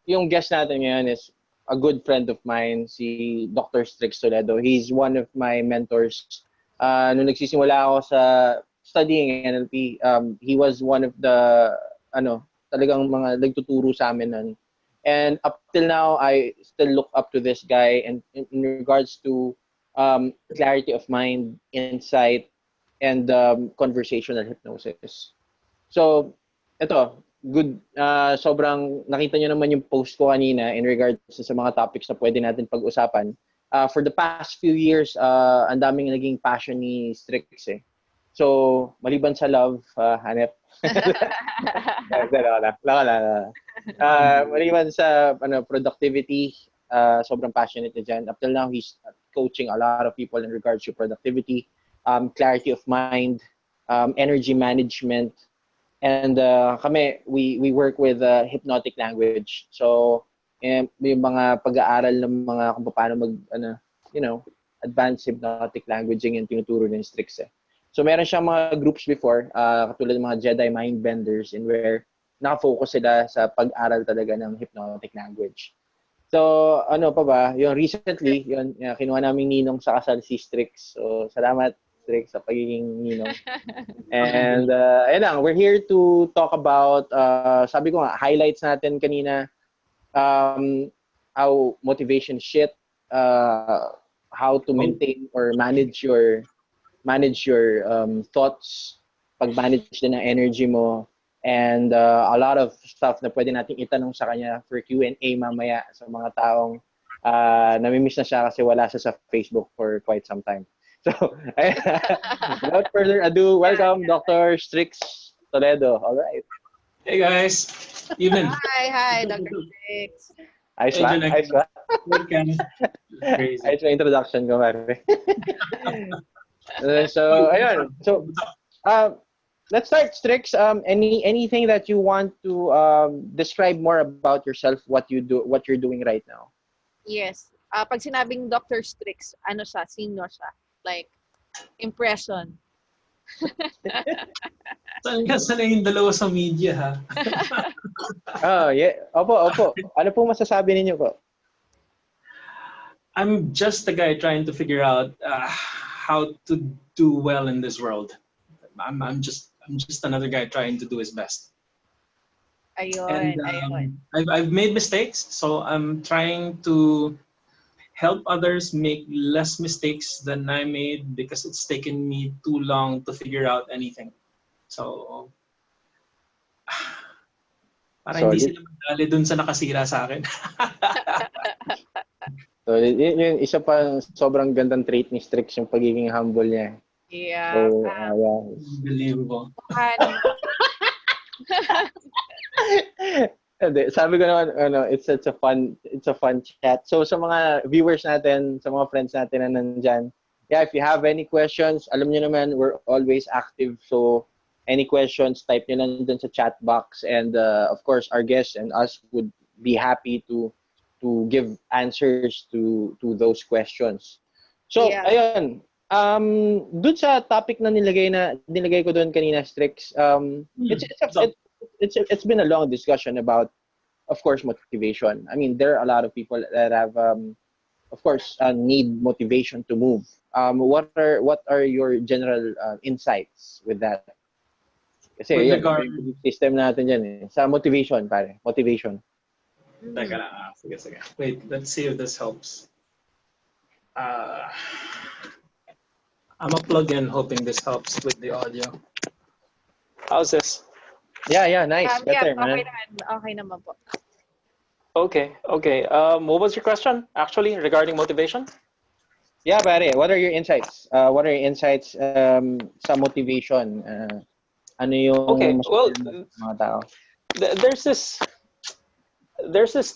yung guest natin ngayon is a good friend of mine, si Dr. Strix Toledo. He's one of my mentors. Nung nagsisimula ako sa studying NLP, he was one of the, talagang mga nagtuturo sa amin nun. And up till now, I still look up to this guy and in regards to clarity of mind, insight, and conversational hypnosis. So, ito, good. Sobrang nakita nyo naman yung post ko kanina in regards sa mga topics na pwede natin pag-usapan. For the past few years, ang daming naging passion ni Strix eh. So, maliban sa love, hanep. Maliban sa productivity, sobrang passionate na dyan. Up till now, he's coaching a lot of people in regards to productivity, clarity of mind, energy management, and kami, we work with hypnotic language. So, may mga pag-aaral ng mga kung paano advanced hypnotic languaging yung tinuturo ng Strix eh. So, meron siyang mga groups before, katulad ng mga Jedi Mind Benders, in where nakafocus sila sa pag-aral talaga ng hypnotic language. So, ano pa ba? Yung recently, kinuha namin ninong sa kasal si Strix. So, salamat, Strix, sa pagiging ninong. And, ayun lang, we're here to talk about, sabi ko nga, highlights natin kanina, how motivation shit, how to maintain or manage your thoughts, pag-manage din ng energy mo, and a lot of stuff na pwede nating itanong sa kanya for Q&A mamaya sa mga taong namimiss na siya kasi wala siya sa Facebook for quite some time. So, without further ado, welcome Dr. Strix Toledo. All right. Hey guys. Evening. Hi, Dr. Strix. Ayos ba? Crazy. Ayos ba introduction ko, Mare? So, ayun. So, let's start, Strix. Anything that you want to describe more about yourself, what you're doing right now? Yes. Pag sinabing Dr. Strix, ano siya? Sino siya? Like, impression. Saan ka sanay yung dalawa sa media, ha? Oh, yeah. Opo. Ano pong masasabi ninyo po? I'm just a guy trying to figure out how to do well in this world. I'm just another guy trying to do his best. Ayun. I've made mistakes, so I'm trying to help others make less mistakes than I made because it's taken me too long to figure out anything. So, para hindi sila magdali dun sa nakasira sa akin. So, yun isa pa sobrang gandang trait ni Strix, yung pagiging humble niya. Yeah. So, yeah. Unbelievable. Sabi ko naman, it's a fun chat. So sa mga viewers natin, sa mga friends natin na nandyan, yeah, if you have any questions, alam niyo naman, we're always active. So any questions, type niyo lang dun sa chat box. And of course, our guests and us would be happy to give answers to those questions. So, yeah. Ayun. Dun sa topic na nilagay ko dun kanina, Strix, it's been a long discussion about, of course, motivation. I mean, there are a lot of people that have, of course, need motivation to move. What are your general insights with that? Kasi yung system natin dyan eh. Sa motivation, pare. Motivation. Teka lang. Sige. Wait, let's see if this helps. I'm a plug-in hoping this helps with the audio. How's this? Yeah, nice. Better, man. Okay naman po. Okay. What was your question, actually, regarding motivation? Yeah, pare. What are your insights? What are your insights sa motivation? Ano yung mga tao? There's this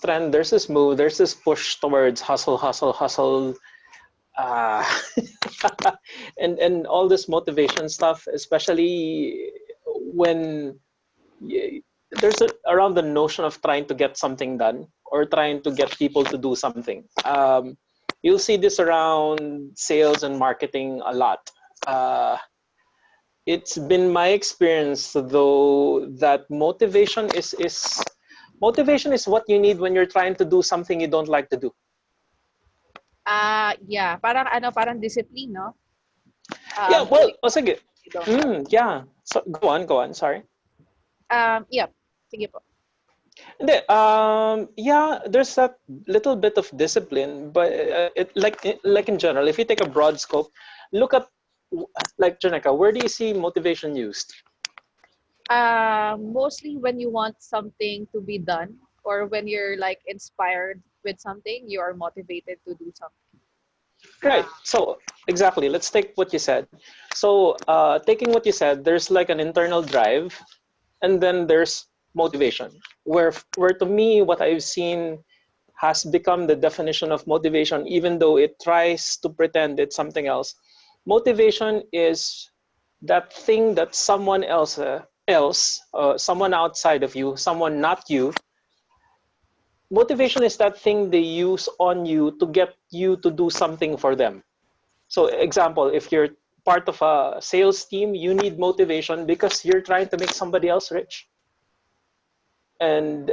trend, there's this move, there's this push towards hustle. And all this motivation stuff, especially when there's around the notion of trying to get something done or trying to get people to do something. You'll see this around sales and marketing a lot. It's been my experience, though, that motivation is Motivation is what you need when you're trying to do something you don't like to do. Yeah, parang discipline, no? Yeah, well, Doing oh, what sige. you don't like. Yeah. So, go on, sorry. Yeah, sige po. Hindi, yeah, there's that little bit of discipline, but like in general, if you take a broad scope, look at like Janeka, where do you see motivation used? Mostly when you want something to be done or when you're like inspired with something, you are motivated to do something. Right. So exactly, let's take what you said. So taking what you said, there's like an internal drive, and then there's motivation. Where to me, what I've seen has become the definition of motivation, even though it tries to pretend it's something else. Motivation is that thing that someone someone outside of you, someone not you. Motivation is that thing they use on you to get you to do something for them. So, example, if you're part of a sales team, you need motivation because you're trying to make somebody else rich, and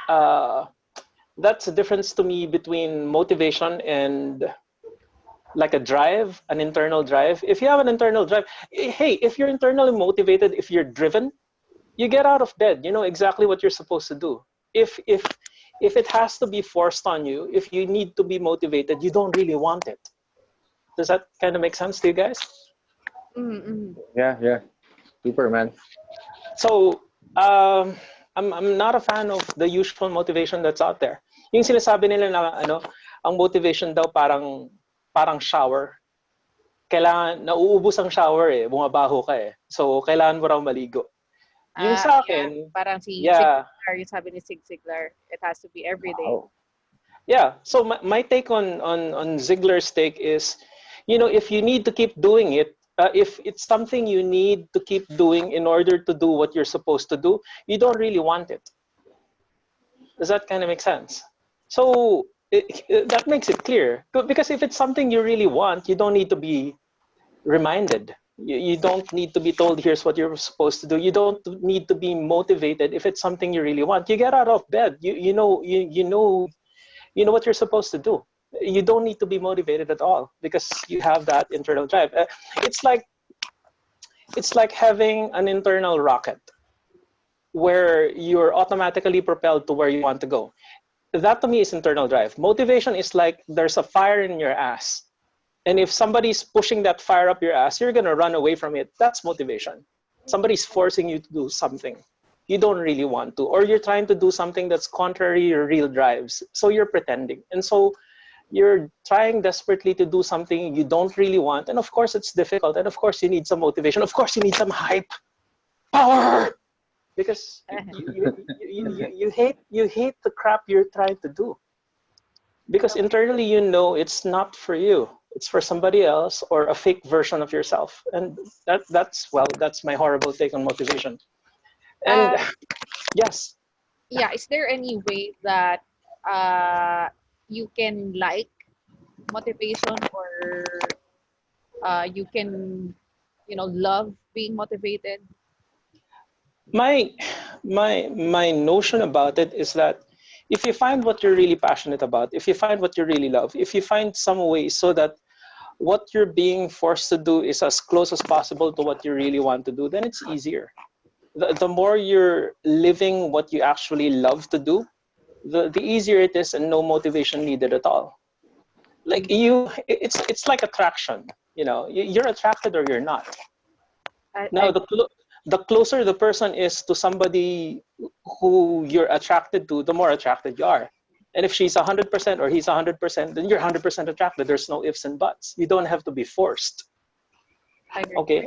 uh, that's the difference to me between motivation and like a drive, an internal drive. If you have an internal drive, hey, if you're internally motivated, if you're driven, you get out of bed. You know exactly what you're supposed to do. If it has to be forced on you, if you need to be motivated, you don't really want it. Does that kind of make sense to you guys? Mm-hmm. Yeah. Super, man. So, I'm not a fan of the usual motivation that's out there. Yung sinasabi nila na ano, ang motivation daw parang shower. Kailangan nauubos ang shower eh, bumabaho ka eh. So kailangan mo raw maligo. Yung sa Yeah, akin, parang si Zig yeah, Ziglar, yung sabi ni Zig Ziglar, it has to be every day. Wow. yeah. So my take on Ziegler's take is, you know, if you need to keep doing it, if it's something you need to keep doing in order to do what you're supposed to do, you don't really want it. Does that kind of make sense? So that makes it clear. Because if it's something you really want, you don't need to be reminded. You don't need to be told, here's what you're supposed to do. You don't need to be motivated if it's something you really want. You get out of bed. You know what you're supposed to do. You don't need to be motivated at all because you have that internal drive. It's like it's like having an internal rocket where you're automatically propelled to where you want to go. That to me is internal drive. Motivation is like there's a fire in your ass. And if somebody's pushing that fire up your ass, you're going to run away from it. That's motivation. Somebody's forcing you to do something you don't really want to, or you're trying to do something that's contrary to your real drives. So you're pretending. And so you're trying desperately to do something you don't really want. And of course, it's difficult. And of course, you need some motivation. Of course, you need some hype, power, because you hate the crap you're trying to do. Because internally, you know it's not for you. It's for somebody else or a fake version of yourself. And that's my horrible take on motivation. And Uh, yes, yeah, is there any way that you can like motivation or you can, love being motivated? my my notion about it is that if you find what you're really passionate about, if you find what you really love, if you find some way so that what you're being forced to do is as close as possible to what you really want to do, then it's easier. The more you're living what you actually love to do, the easier it is and no motivation needed at all. Like it's like attraction. You know, you're attracted or you're not. Now, I the closer the person is to somebody who you're attracted to, the more attracted you are. And if she's 100% or he's 100%, then you're 100% attracted. There's no ifs and buts. You don't have to be forced. I agree. Okay.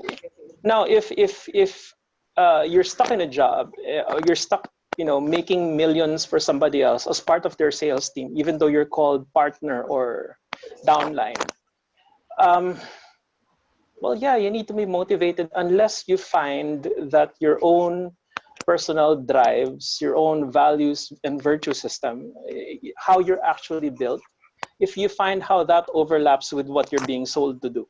Now, if you're stuck in a job, or you're stuck, you know, making millions for somebody else as part of their sales team, even though you're called partner or downline, um, well, yeah, you need to be motivated unless you find that your own personal drives, your own values and virtue system, how you're actually built, if you find how that overlaps with what you're being sold to do.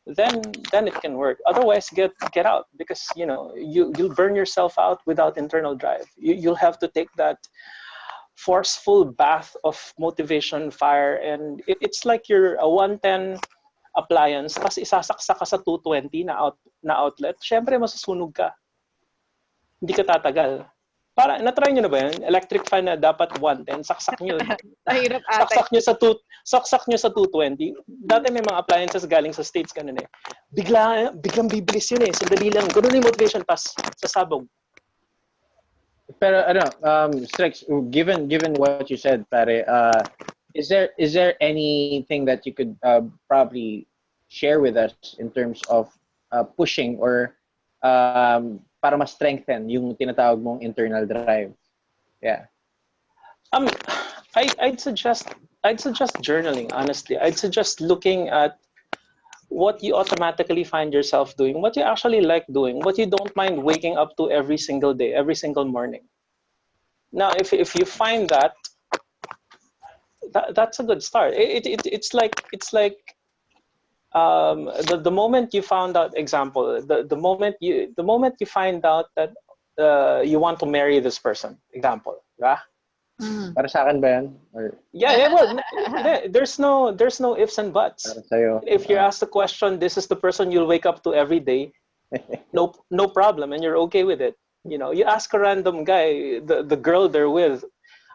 then it can work. Otherwise, get out, because you'll burn yourself out without internal drive. You'll have to take that forceful bath of motivation, fire, and it's like you're a 110 appliance, tapos isasaksak ka sa 220 na outlet. Syempre masusunog ka. Hindi ka tatagal. Para na-try niyo na ba 'yan? Electric fan na dapat 110, saksak niyo. Mahirap ata. saksak niyo sa 220. Dati may mga appliances galing sa States ganun eh. Biglang bibilis yun eh. Sandali lang. Ganun yung motivation, tas sasabog. Pero Strex, given what you said, pare, is there anything that you could probably share with us in terms of pushing or para mas strengthen yung tinatawag mong internal drive? Yeah. I'd suggest journaling, honestly. I'd suggest looking at what you automatically find yourself doing, what you actually like doing, what you don't mind waking up to every single day, every single morning. Now, if you find that's a good start. It's like the moment you found out, example, the moment you find out that you want to marry this person, example, yeah. Para sa akin ba yan? Or Yeah, well, there's no ifs and buts. para sa'yo? If you're asked the question, this is the person you'll wake up to every day, no problem, and you're okay with it. You ask a random guy, the girl they're with,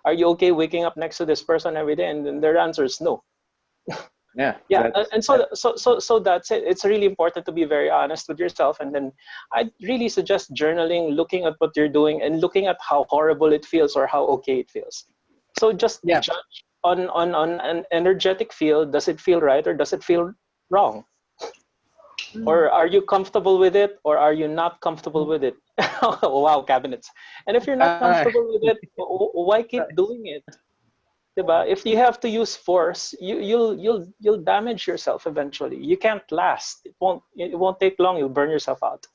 are you okay waking up next to this person every day? And then their answer is no. Yeah. And so that's it. It's really important to be very honest with yourself, and then I really suggest journaling, looking at what you're doing, and looking at how horrible it feels or how okay it feels. So just judge on an energetic feel. Does it feel right or does it feel wrong? Or are you comfortable with it or are you not comfortable with it? Wow, cabinets. And if you're not comfortable with it, why keep doing it? Diba? If you have to use force, you'll damage yourself eventually. You can't last. It won't take long. You'll burn yourself out.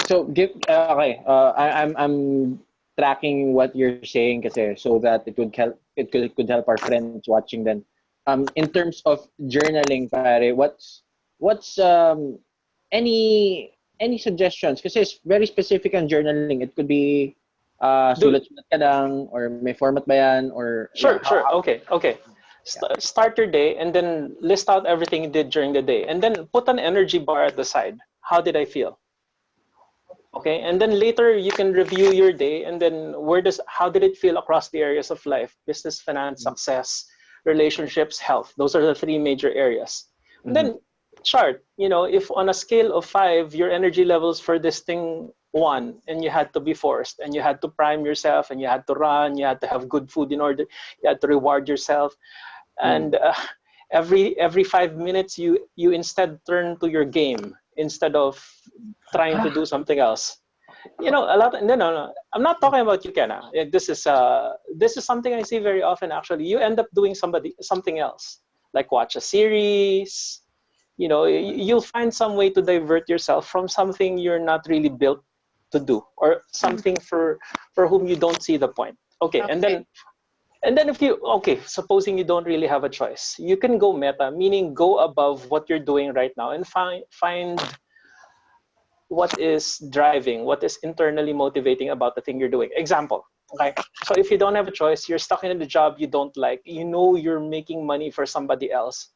So I'm tracking what you're saying kasi so that it could help our friends watching then. In terms of journaling, pare, what's any suggestions? Kasi it's very specific on journaling. It could be sulat-sulat ka lang, or may format ba yan, or Sure. Okay. Start your day and then list out everything you did during the day, and then put an energy bar at the side. How did I feel? Okay, and then later you can review your day, and then how did it feel across the areas of life: business, finance, success, relationships, health. Those are the three major areas. And then chart, if on a scale of 5 your energy levels for this thing 1, and you had to be forced, and you had to prime yourself, and you had to run, you had to have good food in order, you had to reward yourself, and every 5 minutes you instead turn to your game instead of trying to do something else. A lot. No. I'm not talking about you, Kenna. This is something I see very often. Actually, you end up doing something else, like watch a series. You'll find some way to divert yourself from something you're not really built to do, or something for whom you don't see the point. Okay. And then supposing you don't really have a choice, you can go meta, meaning go above what you're doing right now and find what is driving, what is internally motivating about the thing you're doing. Example, okay? So if you don't have a choice, you're stuck in a job you don't like, you're making money for somebody else.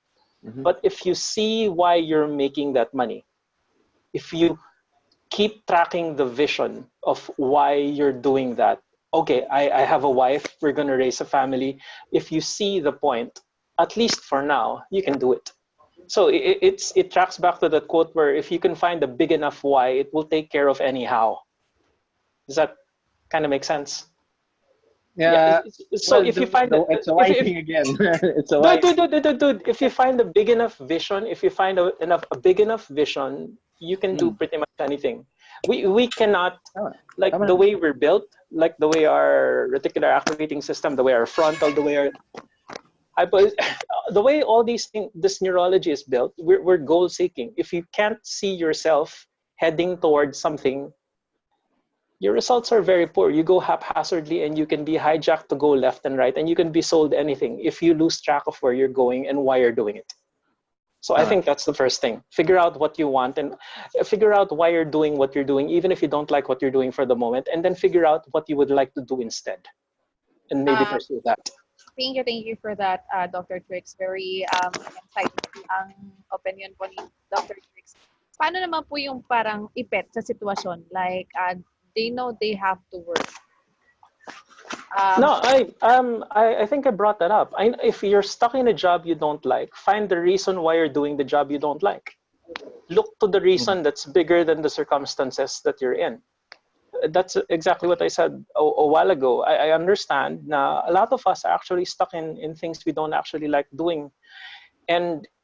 But if you see why you're making that money, if you keep tracking the vision of why you're doing that, okay, I have a wife, we're going to raise a family. If you see the point, at least for now, you can do it. So it tracks back to the quote where if you can find a big enough why, it will take care of any how. Does that kind of make sense? Yeah. So if you find it's a why thing again. It's a why. Dude, if you find a big enough vision, if you find a big enough vision, you can do pretty much anything. We cannot, like the way we're built, like the way our reticular activating system, the way our frontal, the way all these things, this neurology is built, we're goal seeking. If you can't see yourself heading towards something, your results are very poor. You go haphazardly, and you can be hijacked to go left and right, and you can be sold anything if you lose track of where you're going and why you're doing it. So I think that's the first thing. Figure out what you want and figure out why you're doing what you're doing, even if you don't like what you're doing for the moment, and then figure out what you would like to do instead and maybe Um, pursue that. thank you for that, Dr. Trix. Very insightful ang opinion po ni Dr. Trix. Paano naman po yung parang ipet sa sitwasyon? Like, they know they have to work. No, I think I brought that up. If you're stuck in a job you don't like, find the reason why you're doing the job you don't like. Look to the reason that's bigger than the circumstances that you're in. That's exactly what I said a while ago. I understand now a lot of us are actually stuck in things we don't actually like doing.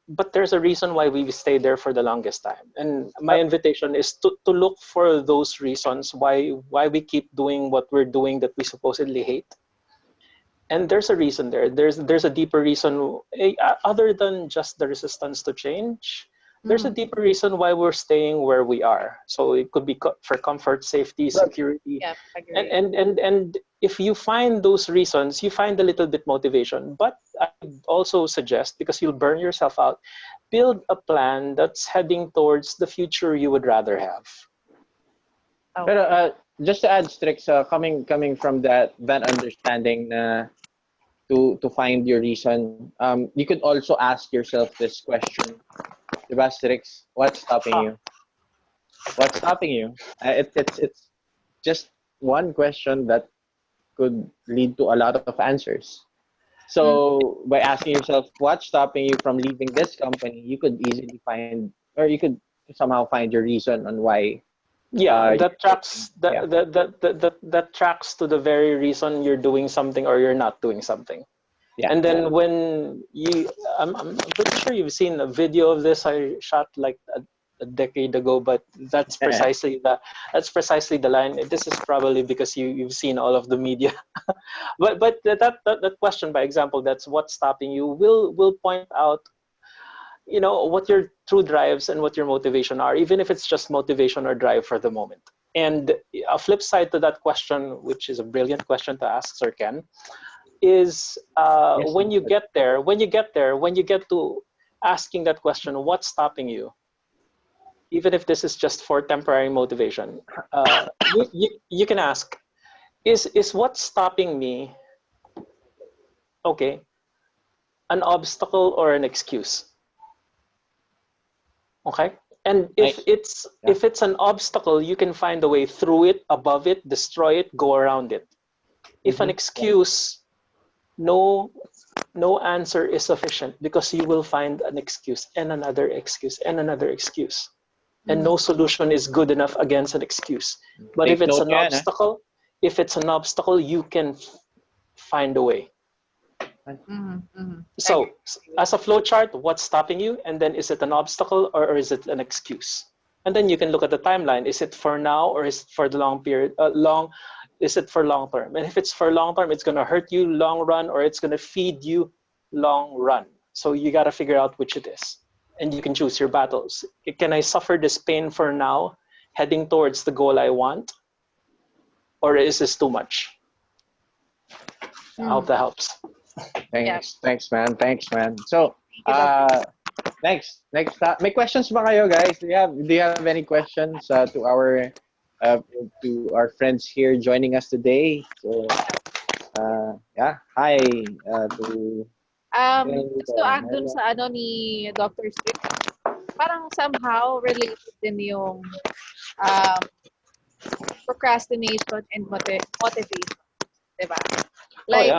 But there's a reason why we stay there for the longest time. And my invitation is to look for those reasons why we keep doing what we're doing that we supposedly hate. And there's a reason there. There's a deeper reason other than just the resistance to change. There's a deeper reason why we're staying where we are. So it could be for comfort, safety, security. Yeah, agree. And if you find those reasons, you find a little bit motivation. But I also suggest, because you'll burn yourself out, build a plan that's heading towards the future you would rather have. Oh. Pero just to add, Strix, coming from that understanding to find your reason, you could also ask yourself this question. Diba, Strix? What's stopping you? What's stopping you? It's just one question that could lead to a lot of answers. So by asking yourself what's stopping you from leaving this company, you could easily find, or you could somehow find your reason on why. Yeah, that tracks that tracks to the very reason you're doing something or you're not doing something. Yeah. And then when I'm pretty sure you've seen a video of this I shot like a decade ago, but that's precisely the line. This is probably because you've seen all of the media. but that question, by example, that's what's stopping you, will point out, what your true drives and what your motivation are, even if it's just motivation or drive for the moment. And a flip side to that question, which is a brilliant question to ask, Sir Ken, is when you get to asking that question, what's stopping you? Even if this is just for temporary motivation, you can ask, is what's stopping me, okay, an obstacle or an excuse? Okay, and if it's an obstacle, you can find a way through it, above it, destroy it, go around it. If an excuse, no answer is sufficient, because you will find an excuse and another excuse and another excuse, and no solution is good enough against an excuse. But if it's an obstacle, you can find a way. So as a flow chart, what's stopping you, and then is it an obstacle or is it an excuse? And then you can look at the timeline. Is it for now or is it for the long period? Is it for long term? And if it's for long term, it's going to hurt you long run, or it's going to feed you long run. So you got to figure out which it is, and you can choose your battles. Can I suffer this pain for now, heading towards the goal I want, or is this too much? I hope that helps. Thanks, man. So, next, may questions ba kayo, guys? Do you have any questions to our friends here joining us today? So, hi. Just to add dun sa ni Dr. Strix, parang somehow related din yung procrastination and motivation, diba? Like,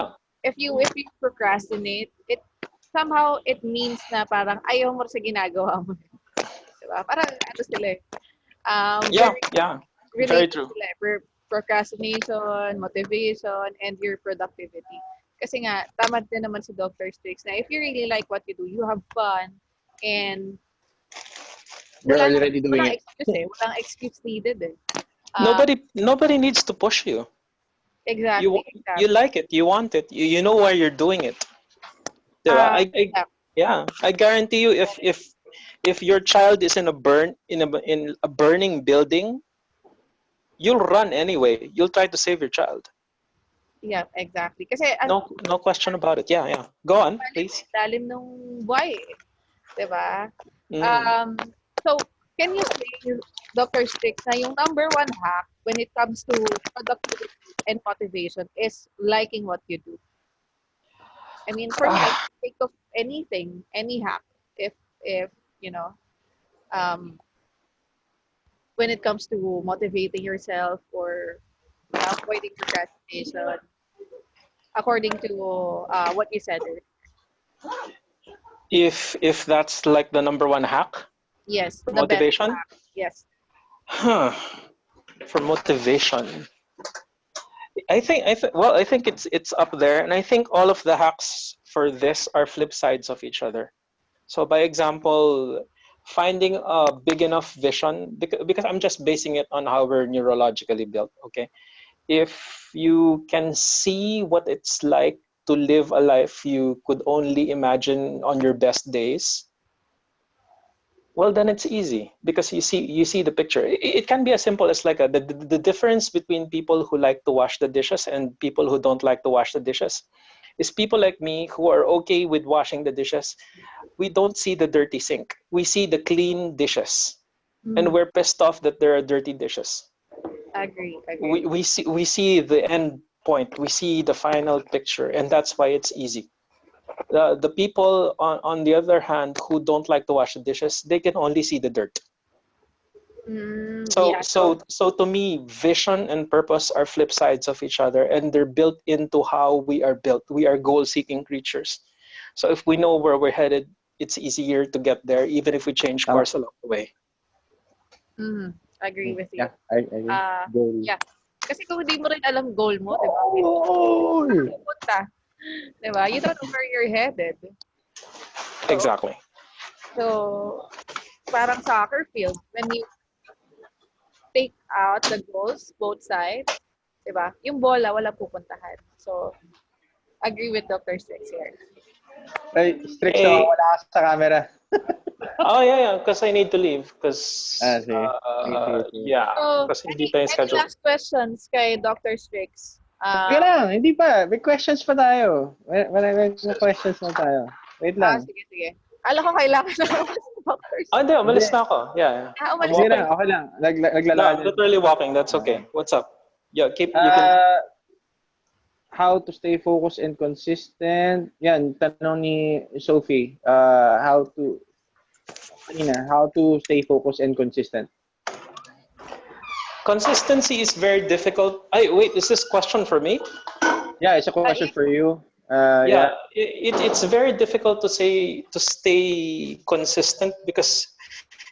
if you procrastinate, it somehow it means na parang ayaw mo sa ginagawa mo. Diba? Parang sila very true. Sila, procrastination, motivation, and your productivity. Kasi nga, tama din naman si Dr. Strix na if you really like what you do, you have fun, and you're already doing it. Walang excuse needed eh. Nobody needs to push you. Exactly. You like it, you want it, you know why you're doing it. I guarantee you, if your child is in a burning building, you'll run anyway. You'll try to save your child. Yeah, exactly. Kasi no question about it. Yeah. Go on, please. Lalim nung buhay. Diba? Mm. So, can you say, Dr. Sticks, na yung number one hack when it comes to productivity and motivation is liking what you do? I mean, for me, I Ah, can think of anything, any hack, if you know, um, when it comes to motivating yourself or avoiding procrastination, according to what you said earlier. if that's like the number one hack Yes, for the best motivation, hack. Yes. huh? For motivation, I think it's up there, and I think all of the hacks for this are flip sides of each other. So, by example, finding a big enough vision, because I'm just basing it on how we're neurologically built. Okay, if you can see what it's like to live a life you could only imagine on your best days, well, then it's easy because you see the picture. It can be as simple as like the difference between people who like to wash the dishes and people who don't like to wash the dishes is people like me who are okay with washing the dishes. We don't see the dirty sink. We see the clean dishes, and Mm, we're pissed off that there are dirty dishes. agree, agree. We see the end point. We see the final picture, and that's why it's easy. The people on the other hand who don't like to wash the dishes, they can only see the dirt. So Yeah, so, so to me, vision and purpose are flip sides of each other, and they're built into how we are built. We are goal-seeking creatures. So if we know where we're headed, it's easier to get there, even if we change Tama. course along the way. agree with you. Yeah, I agree. Goal. Yeah. Kasi kung hindi mo rin alam goal mo, di ba? Goal! Pupunta. Di ba? You don't know where you're headed. So, Exactly. so parang soccer field, when you take out the goals, both sides, di ba? Yung bola, wala pupuntahan. So, agree with Dr. Six here. Ay, strict na Hey, wala ka sa camera. oh yeah, because I need to leave. Because Sige. Sige, sige. yeah, So, because hindi tayo any schedule. last questions kay Dr. Strix? Sige lang, hindi pa. May questions pa tayo. May questions na tayo. Wait lang. Sige, sige. Alam ko kailangan na naman si Dr. Ah, hindi, Hindi. umalis na ako. Yeah, I'm Umalis Sige na. walking. lang, okay lang. No, I'm Naglalakad. literally walking. That's okay. What's up? Yeah, you can. How to stay focused and consistent. Yan, tanong ni Sophie. How to stay focused and consistent. Consistency is very difficult. Wait, is this question for me? Yeah, it's a question for you. Yeah. Yeah, it's very difficult to say to stay consistent because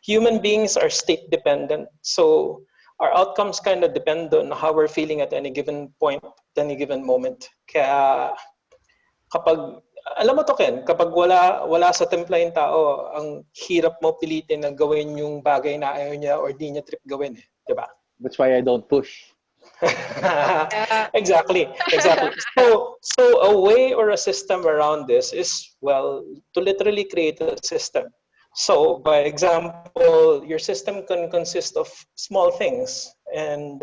human beings are state dependent. So our outcomes kind of depend on how we're feeling at any given point, at any given moment. Kaya kapag alam mo to Ken, kapag wala sa timpla yung tao, ang hirap mo pilitin na gawin yung bagay na ayaw niya or di niya trip gawin, eh, 'di ba? That's why I don't push. Exactly. So a way or a system around this is, well, to literally create a system. So by example, your system can consist of small things, and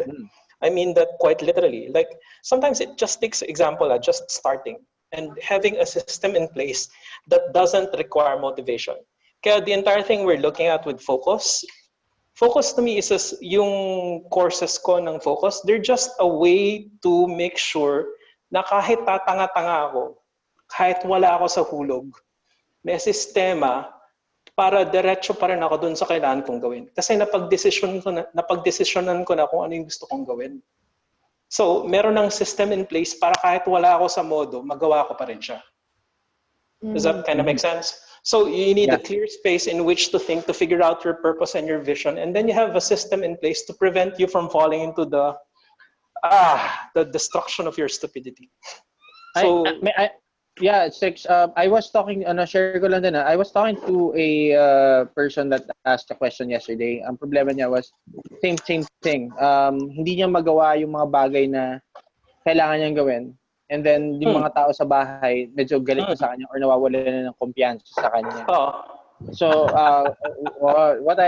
I mean that quite literally. Like sometimes it just takes example, just starting and having a system in place that doesn't require motivation. Kaya the entire thing we're looking at with Focus to me is yung courses ko ng Focus, they're just a way to make sure na kahit tatanga-tanga ako, kahit wala ako sa hulog, may sistema para diretso pa rin ako dun sa kailangan kong gawin. Kasi napagdesisyonan ko na kung ano yung gusto kong gawin. So, meron ng system in place para kahit wala ako sa modo, magawa ko pa rin siya. Does that kind of make sense? So you need a clear space in which to think, to figure out your purpose and your vision, and then you have a system in place to prevent you from falling into the destruction of your stupidity. So Six. I was talking, share ko lang din, I was talking to a person that asked a question yesterday. Ang problema niya was same thing. Hindi niya magawa yung mga bagay na kailangan niyang gawin. And then yung mga tao sa bahay medyo galit na sa kanya or nawawala na ng kumpiyansa sa kanya. So what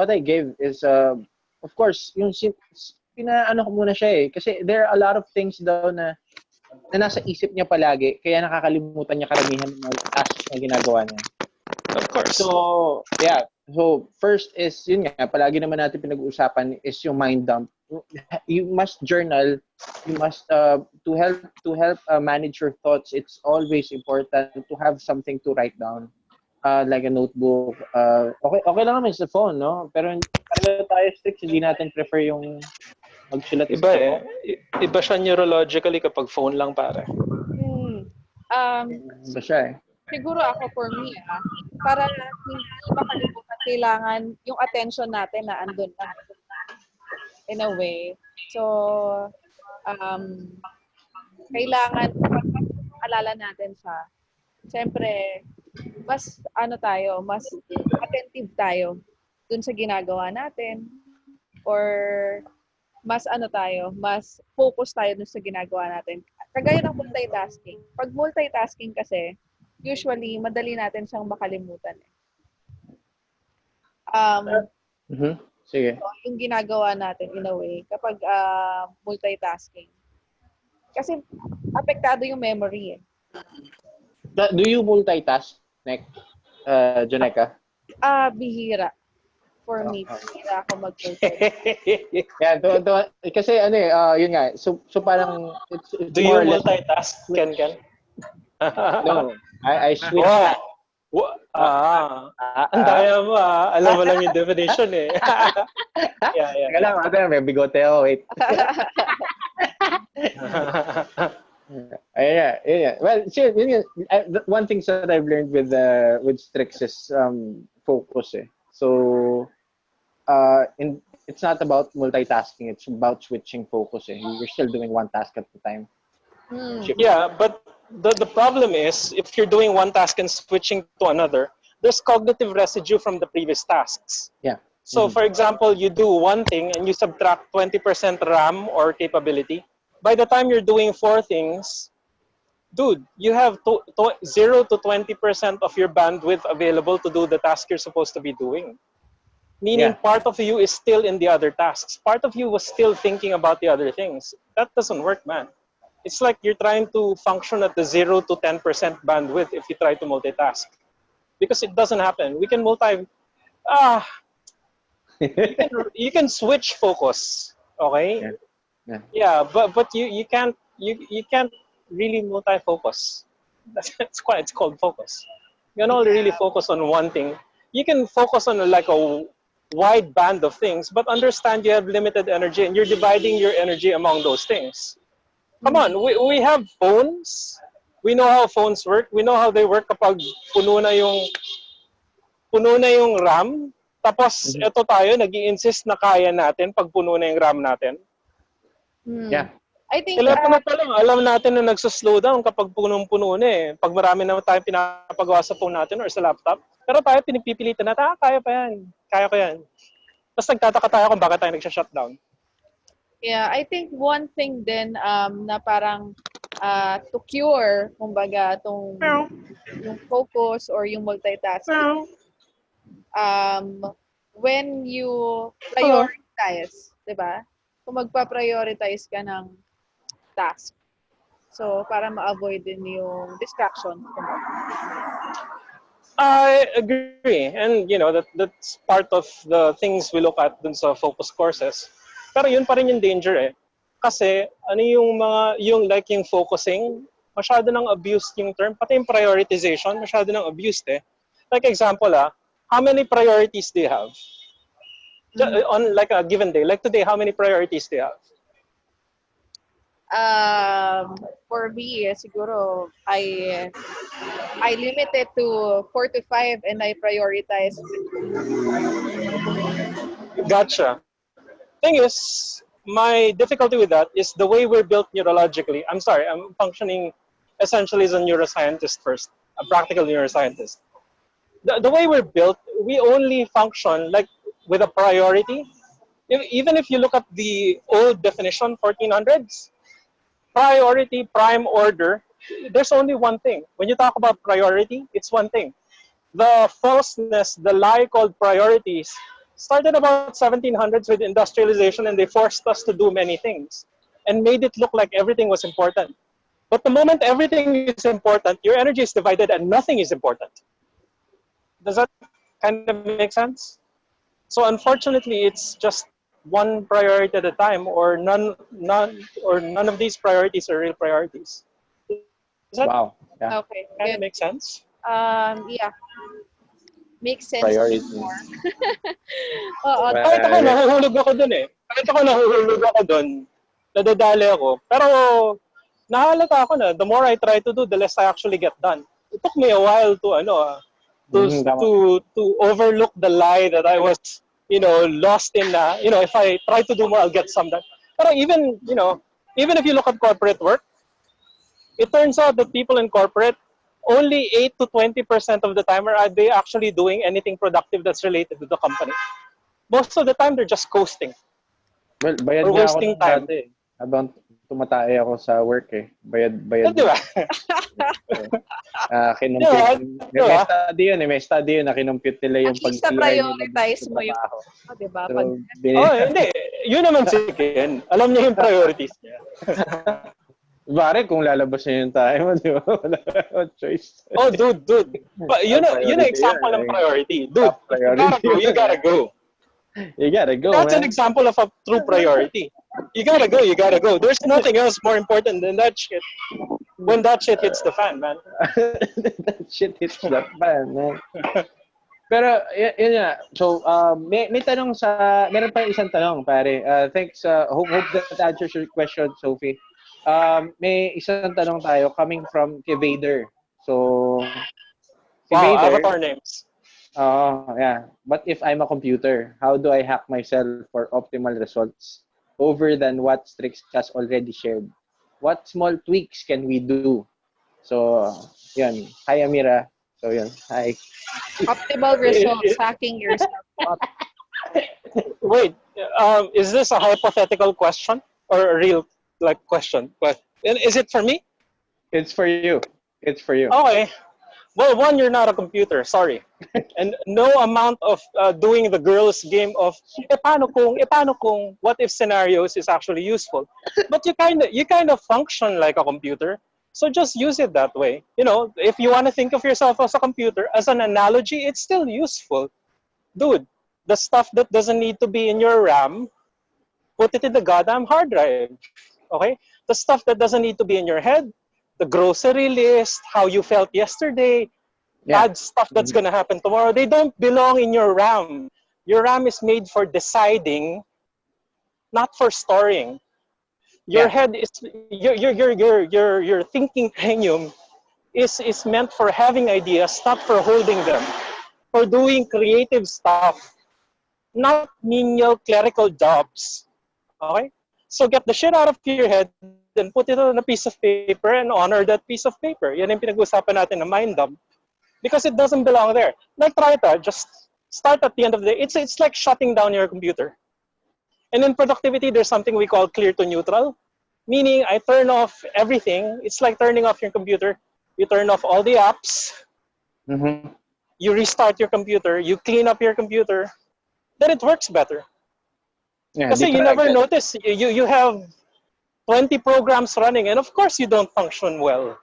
I gave is of course yung pinaano ko muna siya kasi there are a lot of things daw na nasa isip niya palagi kaya nakakalimutan niya karamihan ng mga tasks na ginagawa niya. Of course. So, yeah. So, first is, yun nga, palagi naman natin pinag-uusapan is yung mind dump. You must journal. You must, to help manage your thoughts, it's always important to have something to write down. Like a notebook. Okay lang naman sa phone, no? Pero pareho tayo strict, hindi natin prefer yung magsulat Iba sa eh. phone. Iba siya neurologically kapag phone lang, pare. Iba siya eh. Siguro ako, for me, para hindi makalimutan, kailangan yung attention natin na andun lang in a way. So, kailangan alala natin siya. Siyempre, mas mas attentive tayo dun sa ginagawa natin, or mas mas focus tayo dun sa ginagawa natin. Kagaya ng multitasking. Pag multitasking kasi, usually, madali natin siyang makalimutan. Sige. So, yung ginagawa natin in a way, kapag multitasking. Kasi, apektado yung memory eh. Do you multitask, Joneka? Bihira. For me, bihira ako mag-multitask. Yeah, kasi yun nga. So parang it's Do you multitask, Ken? No, I switch. Ang daya mo Alam mo lang yung definition eh. Yeah. Teka lang, may bigote ako. Wait. Yeah. Well, one thing that I've learned with Strix is focus. So, it's not about multitasking. It's about switching focus. You're still doing one task at a time. Yeah, but the problem is, if you're doing one task and switching to another, there's cognitive residue from the previous tasks. Yeah. So, for example, you do one thing and you subtract 20% RAM or capability. By the time you're doing 4 things, dude, you have 0 to 20% of your bandwidth available to do the task you're supposed to be doing. Meaning part of you is still in the other tasks. Part of you was still thinking about the other things. That doesn't work, man. It's like you're trying to function at the 0 to 10% bandwidth if you try to multitask. Because it doesn't happen. We can you can switch focus, okay? Yeah, but you can't really multi-focus. It's called focus. You can only really focus on one thing. You can focus on like a wide band of things, but understand you have limited energy and you're dividing your energy among those things. Come on, we have phones. We know how phones work. We know how they work kapag puno na yung RAM. Tapos, ito tayo, nag-i-insist na kaya natin pag puno na yung RAM natin. Yeah. I think, telepono pa lang, alam natin na nagsuslow down kapag punong-puno na eh. Pag marami na tayong pinapagawa sa phone natin or sa laptop. Pero tayo, pinipilitan natin, kaya pa yan. Kaya ko yan. Tapos nagtataka tayo kung bakit tayo nagsha-shutdown. Yeah, I think one thing din na parang to cure, kumbaga, yung focus or yung multitasking, when you prioritize, diba? Kung magpa-prioritize ka ng task. So, para ma-avoid din yung distraction. I agree. And, that's part of the things we look at dun sa focus courses. Pero yun pa rin yung danger eh. Kasi, yung focusing, masyado nang abused yung term. Pati yung prioritization, masyado nang abused eh. Like example how many priorities do you have? On like a given day, like today, how many priorities do you have? For me, siguro, I limit it to 4 to 5 and I prioritize. Gotcha. Thing is, my difficulty with that is the way we're built neurologically. I'm sorry, I'm functioning essentially as a neuroscientist first, a practical neuroscientist. The way we're built, we only function like with a priority. Even if you look at the old definition, 1400s, priority, prime order, there's only one thing. When you talk about priority, it's one thing. The falseness, the lie called priorities, started about 1700s with industrialization, and they forced us to do many things and made it look like everything was important. But the moment everything is important, your energy is divided and nothing is important. Does that kind of make sense? So unfortunately, it's just one priority at a time, or none of these priorities are real priorities. Does that Wow. Yeah. Okay, kind of good. make sense? Yeah, makes sense Priority. more. Oo, Kahit ako, Well, nahuhulog ako dun eh. Kahit ako, nahuhulog ako dun. Nadadali ako. Pero, nahalata ako na, the more I try to do, the less I actually get done. It took me a while to, tama. to overlook the lie that I was, lost in, if I try to do more, I'll get some done. But even if you look at corporate work, it turns out that people in corporate, only 8 to 20% of the time are they actually doing anything productive that's related to the company. Most of the time, they're just coasting Well, bayad or nga ako wasting nun time. dati. Habang tumatay ako sa work eh. Bayad. Di ba? Kinumpute. Di ba? May study yun na kinumpute nila yung at least pag-CR nila na-prioritize sa mo yung, trabaho. di ba? So, Pag, Hindi. Yun naman si Ken. Alam niya yung priorities niya. Pare, kung lalabas na yung tayo mo, di ba? Wala akong choice. Oh, dude. But yun ang example ng priority. Dude, Top priority. you gotta go. You gotta go, That's an man. example of a true priority. You gotta go. There's nothing else more important than that shit. When that shit hits the fan, man. That shit hits the fan, man. Pero, yun nga. So, may tanong meron pa isang tanong, pare. Thanks. Hope that answers your question, Sophie. May isang tanong tayo coming from Vader. So, Wow, Vader, avatar names. yeah. But if I'm a computer, how do I hack myself for optimal results over than what Strix has already shared? What small tweaks can we do? So, yun. Hi, Amira. So, yun. Hi. optimal results, hacking yourself up. Wait, is this a hypothetical question or a real question? Is it for me? It's for you. Okay. Well, one, you're not a computer. Sorry, and no amount of doing the girls' game of paano kung, what if scenarios is actually useful. But you kind of function like a computer. So just use it that way. If you want to think of yourself as a computer, as an analogy, it's still useful. Dude, the stuff that doesn't need to be in your RAM, put it in the goddamn hard drive. Okay? The stuff that doesn't need to be in your head, the grocery list, how you felt yesterday, bad stuff that's going to happen tomorrow, they don't belong in your RAM. Your RAM is made for deciding, not for storing. Your head is your thinking cranium is meant for having ideas, not for holding them, for doing creative stuff, not menial clerical jobs. Okay? So get the shit out of your head and put it on a piece of paper and honor that piece of paper. Yan yung pinag-usapan natin na mind dump. Because it doesn't belong there. Like, try it. Just start at the end of the day. It's like shutting down your computer. And in productivity, there's something we call clear to neutral. Meaning, I turn off everything. It's like turning off your computer. You turn off all the apps. Mm-hmm. You restart your computer. You clean up your computer. Then it works better. Yeah, Kasi you never notice. You have 20 programs running, and of course, you don't function well.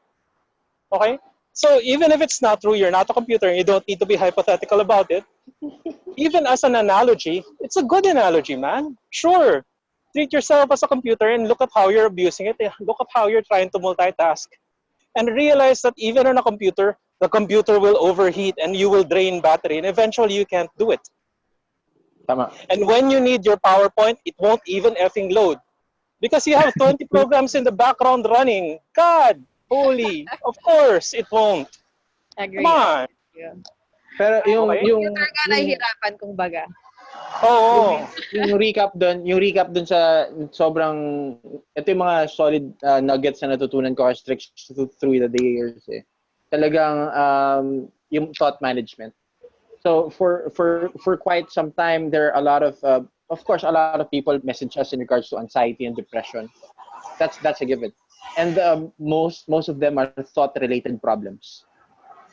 Okay? So even if it's not true, you're not a computer, and you don't need to be hypothetical about it, even as an analogy, it's a good analogy, man. Sure. Treat yourself as a computer and look at how you're abusing it. Look at how you're trying to multitask. And realize that even on a computer, the computer will overheat and you will drain battery, and eventually you can't do it. Tama. And when you need your PowerPoint, it won't even effing load. Because you have 20 programs in the background running. God, holy, of course, it won't. Agree. Come on. Yeah. Pero yung Computer ka nahihirapan, kumbaga. Oo. Yung recap dun sa sobrang ito yung mga solid nuggets na natutunan ko as through the years eh. Talagang yung thought management. So for quite some time there are a lot of course a lot of people message us in regards to anxiety and depression. That's a given. And most of them are thought related problems.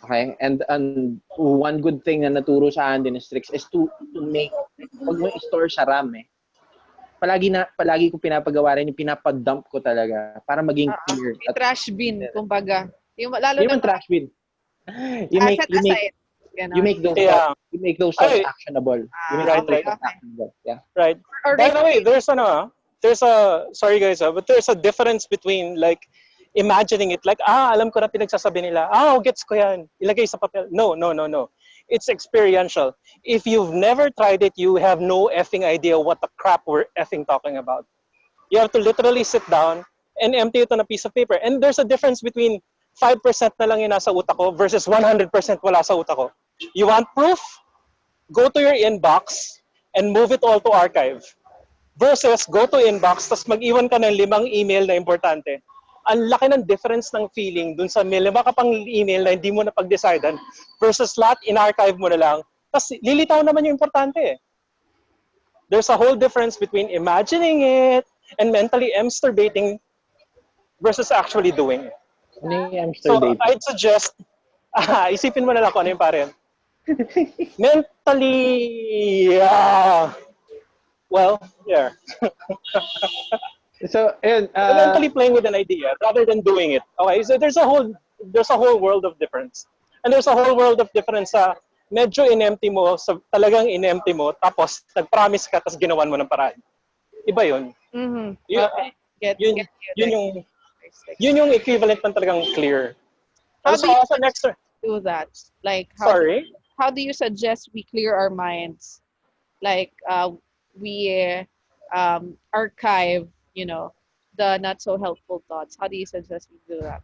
Okay? And one good thing na naturo sa akin din ni Strix is to make, huwag mo i-store sa RAM eh. Palagi ko pinapagawa rin, yung pinapag-dump ko talaga para maging clear. Trash bin, kumbaga. Yung, lalo yung na trash bin. You You make those Yeah. you make those thoughts Ay, actionable. You make Right, those right. thoughts actionable. Yeah. Right. Or By the way, there's a, sorry guys, but there's a difference between like imagining it like, alam ko na pinagsasabi nila. Gets ko yan. Ilagay sa papel. No, no, no, no. It's experiential. If you've never tried it, you have no effing idea what the crap we're effing talking about. You have to literally sit down and empty it on a piece of paper. And there's a difference between 5% na lang yung nasa utak ko versus 100% wala sa utak ko. You want proof? Go to your inbox and move it all to archive. Versus go to inbox, tapos mag-iwan ka ng 5 email na importante. Ang laki ng difference ng feeling dun sa may 5 ka pang email na hindi mo na pag-decidean versus lahat in-archive mo na lang. Tapos lilitaw naman yung importante eh. There's a whole difference between imagining it and mentally masturbating versus actually doing it. Ano yung hamster So dating? I'd suggest, isipin mo na lang kung ano yung pare. Mentally, well, yeah. So, ayun, Mentally playing with an idea rather than doing it. Okay, so there's a whole world of difference. And there's a whole world of difference sa medyo in-empty mo, sa talagang in-empty mo, tapos nag-promise ka, tapos ginawan mo ng paraan. Iba yun. Mhm. Yun, yun yung equivalent ng talagang clear. How So, do you as an extra, do that? Like, sorry? how do you suggest we clear our minds? Like, we archive, the not so helpful thoughts. How do you suggest we do that?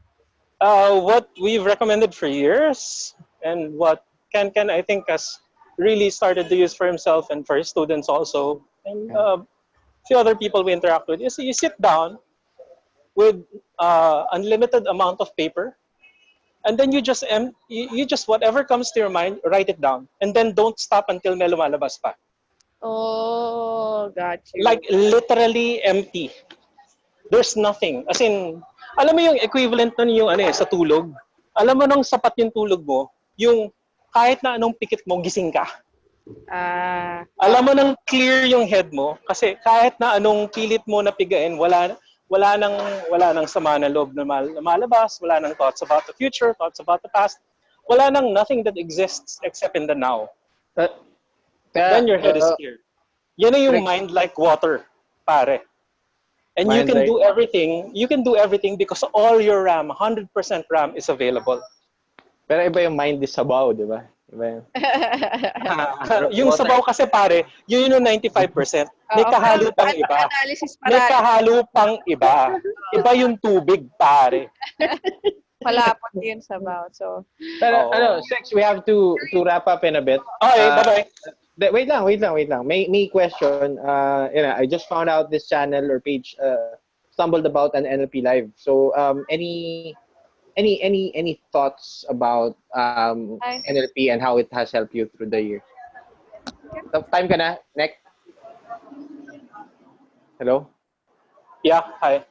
What we've recommended for years and what Ken I think has really started to use for himself and for his students also, and a few other people we interact with, is you sit down with unlimited amount of paper, and then you just whatever comes to your mind, write it down, and then don't stop until may lumalabas pa. Oh, got you. Like literally empty. There's nothing. As in, alam mo yung equivalent nun yung sa tulog. Alam mo nung sapat yung tulog mo, yung kahit na anong pikit mo, gising ka. Alam mo nang clear yung head mo kasi kahit na anong pilit mo na pigain, wala nang sama na loob na malabas, wala nang thoughts about the future, thoughts about the past. Wala nang nothing that exists except in the now. Then your head is clear. Yan yung mind like water, pare. And you can do everything because all your RAM, 100% RAM is available. Pero iba yung mind is sabaw, di ba? Iba yun. Yung sabaw kasi pare, yun yung 95%. May kahalo pang iba. May kahalo pang iba. Iba yung tubig, pare. Palapot yun sabaw. So, pero Sex, we have to wrap up in a bit. Okay, bye-bye. Wait lang. May question. I just found out this channel or page stumbled about an NLP live. So any thoughts about NLP and how it has helped you through the year? Time ka na, Nick? Hello? Yeah, hi.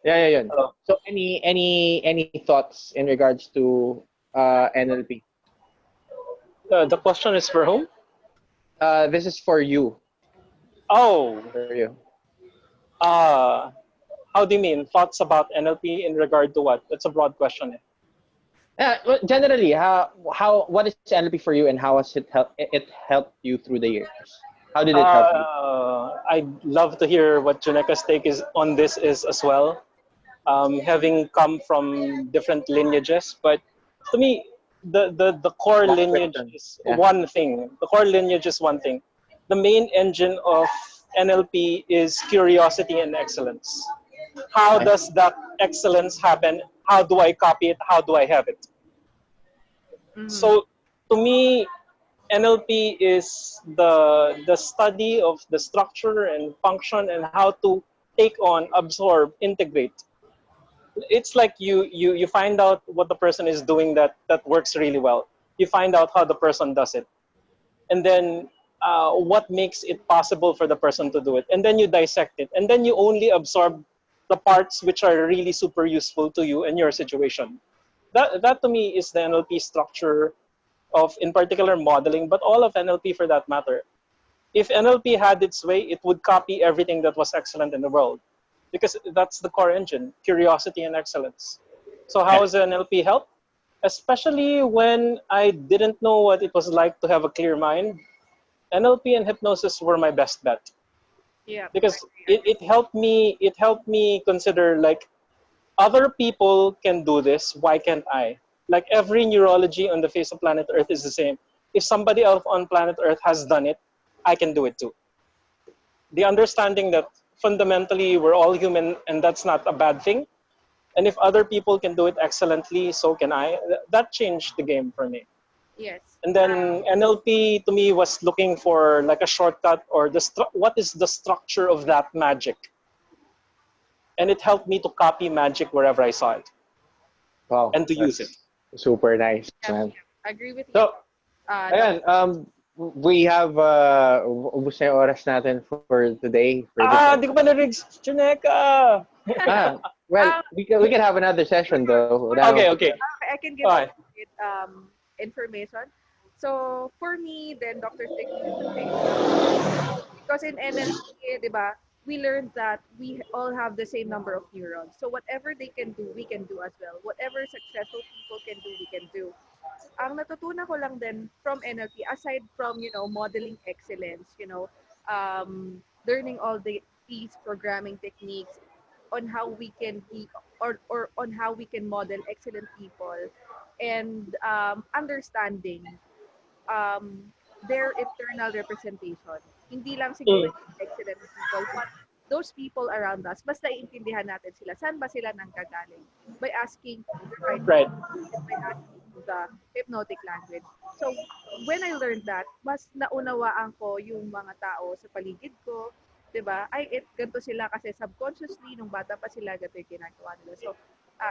Yeah, yun. Hello. So any thoughts in regards to NLP? The question is for whom? This is for you. Oh. For you. How do you mean? Thoughts about NLP in regard to what? That's a broad question. Well, generally, what is NLP for you, and how has it helped you through the years? How did it help you? I'd love to hear what Juneka's take is on this is as well. Having come from different lineages, but to me, the core lineage is one thing. The core lineage is one thing. The main engine of NLP is curiosity and excellence. How does that excellence happen? How do I copy it? How do I have it? Mm-hmm. So to me, NLP is the study of the structure and function and how to take on, absorb, integrate. It's like you find out what the person is doing that works really well. You find out how the person does it. And then what makes it possible for the person to do it. And then you dissect it. And then you only absorb the parts which are really super useful to you and your situation. That to me is the NLP structure of, in particular, modeling, but all of NLP for that matter. If NLP had its way, it would copy everything that was excellent in the world, because that's the core engine, curiosity and excellence. So how does NLP help? especially when I didn't know what it was like to have a clear mind. NLP and hypnosis were my best bet Yeah. because it helped me consider like other people can do this, why can't I? Like every neurology on the face of planet Earth is the same. If somebody else on planet Earth has done it, I can do it too. The understanding that fundamentally we're all human and that's not a bad thing. And if other people can do it excellently, so can I. That changed the game for me. Yes. And then NLP to me was looking for like a shortcut or what is the structure of that magic. And it helped me to copy magic wherever I saw it Wow. and to use it. Super nice, Yeah, man. yeah. Agree with you. So, Doc. ayan, we have, ubus na yung oras natin for today. For this Di ko pa narinig, Juneka! Well, we can have another session though. Okay. Okay, I can give Okay. a bit, information. So, for me, then Dr. Six is the same. Because in NLP, di ba, we learned that we all have the same number of neurons. So, whatever they can do, we can do as well. Whatever successful people can do, we can do. Ang natutunan ko lang din from NLP, aside from, modeling excellence, learning all these programming techniques on how we can be or on how we can model excellent people and understanding their internal representation. Hindi lang siguro yung excellent people, but those people around us, mas naiintindihan natin sila. Saan ba sila nanggagaling? By asking the right Right. questions, by asking the hypnotic language. So, when I learned that, mas naunawaan ko yung mga tao sa paligid ko, 'di ba? Ganito sila kasi subconsciously nung bata pa sila ganito yung ginagawa nila. So,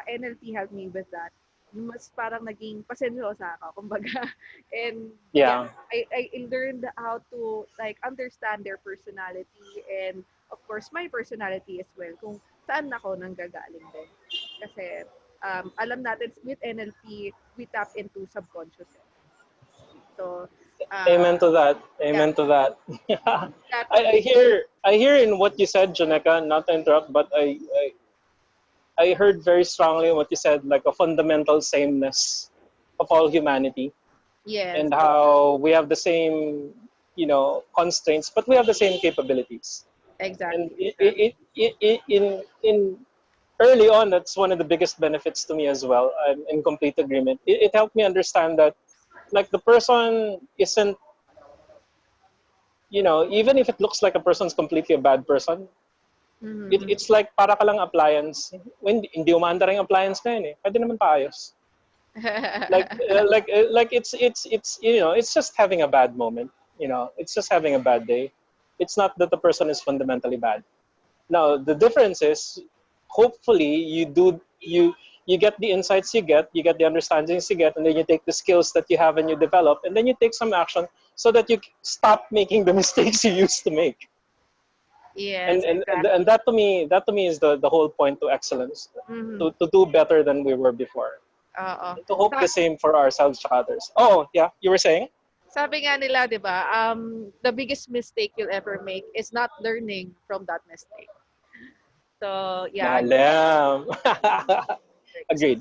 NLP helped me with that. Mas parang naging pasensyosa ako, kumbaga. And Yeah. I learned how to like understand their personality and of course my personality as well. Kung saan ako nanggagaling din. Kasi alam natin with NLP, we tap into subconscious. So, Amen to that. Amen to that. I hear in what you said, Janeka, not to interrupt, but I heard very strongly what you said, like a fundamental sameness of all humanity. yes. And how we have the same, constraints, but we have the same capabilities. Exactly. And in early on, that's one of the biggest benefits to me as well. I'm in complete agreement. It helped me understand that, like, the person isn't, even if it looks like a person's completely a bad person, it's like para ka lang appliance. When hindi umaandar yung appliance na yun eh. Pwede naman paayos. Like it's just having a bad moment. It's just having a bad day. It's not that the person is fundamentally bad. Now the difference is, hopefully you get the insights you get the understandings you get, and then you take the skills that you have and you develop, and then you take some action so that you stop making the mistakes you used to make. Yes. And that to me is the whole point to excellence, to do better than we were before. To hope the same for ourselves and others. Oh yeah, you were saying? Sabi nga nila, di ba, the biggest mistake you'll ever make is not learning from that mistake. So, yeah. Malam. Agreed.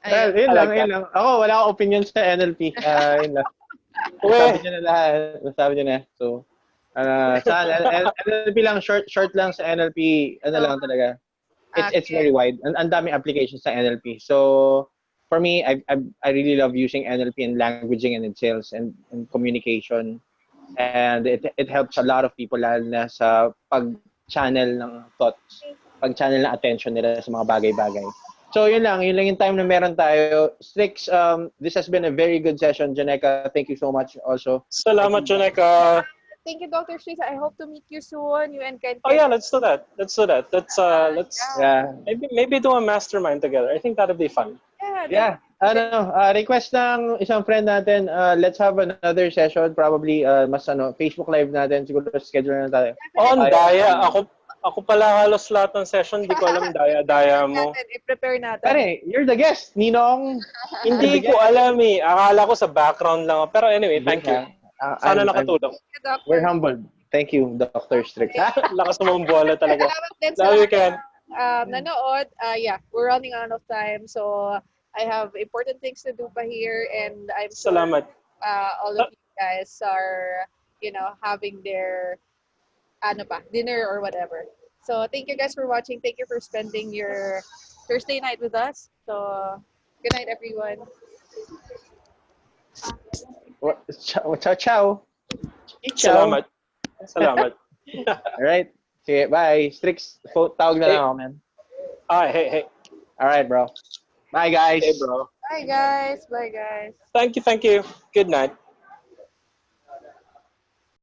Well, yun lang. Ako, wala akong opinion sa NLP. Yun lang. Sabi niyo na lahat. Sabi niyo na. So, sa NLP lang, short lang sa NLP, lang talaga. It's very wide. Ang daming applications sa NLP. So, for me, I really love using NLP in languaging and in sales and communication. And it helps a lot of people, lalo na sa pag-channel ng thoughts, pag-channel ng attention nila sa mga bagay-bagay. So, yun lang yung time na meron tayo. Strix, this has been a very good session. Janeka, thank you so much also. Salamat, Janeka. Thank you, Dr. Street. I hope to meet you soon. You and Ken. Oh yeah, let's do that. Let's Yeah. maybe do a mastermind together. I think that'd be fun. Yeah. Request ng isang friend natin, let's have another session, probably Facebook Live natin, siguro schedule na tayo. On Daya, ako pala halos lahat ng session, di ko alam Daya mo. I-prepare natin. Pare, you're the guest, Ninong. Hindi ko alam eh. Akala ko sa background lang. Pero anyway, thank you. Sana nakatulong. We're humbled. Thank you, Dr. Strix. Lakas mo ang bola talaga. Salamat din sa Love you, Ken. nanood. Yeah, we're running out of time. So, I have important things to do pa here. And I'm sure Salamat. all of you guys are, having their dinner or whatever. So, thank you guys for watching. Thank you for spending your Thursday night with us. So, good night, everyone. Ciao, ciao, ciao. Ciao. Salamat. Salamat. Alright. Sige, bye. Strix, tawag na lang ako, man. Hey. Alright, bro. Bye, guys. Hey, bro. Bye, guys. Bye, guys. Thank you. Good night.